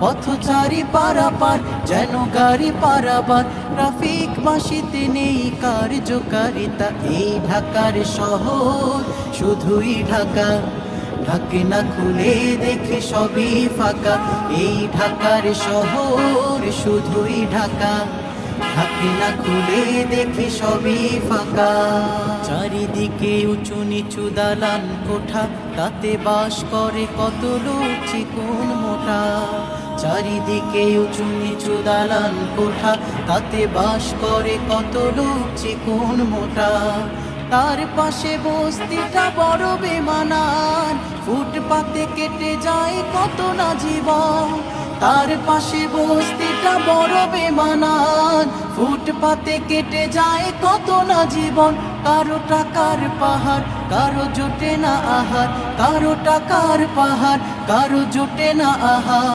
পথচারী পারাপার যেন গাড়ি পারাবার, ট্রাফিক বাসিতে নেই কার্যকারিতা। এই ঢাকার শহর শুধুই ঢাকা, ঢাকে না খুলে দেখে সবই ফাঁকা। এই ঢাকার শহর শুধুই ঢাকা, ঢাকে না খুলে দেখে সবই ফাঁকা। চারিদিকে উঁচু নিচু দালান কোঠা, তাতে বাস করে কত লোক চিকন মোটা। চারিদিকে উঁচু নিচু দালান কোঠা, তাতে বাস করে কত লোক চিকন মোটা। তার পাশে বস্তিটা বড় বেমানান, ফুটপাতে কেটে যায় কত না জীবন। তার পাশে বস্তিটা বড় বেমানান, ফুটপাতে কেটে যায় কত না জীবন। কারো টাকার পাহাড়, কারো জোটে না আহার, কারো টাকার পাহাড়, কারো জোটে না আহার।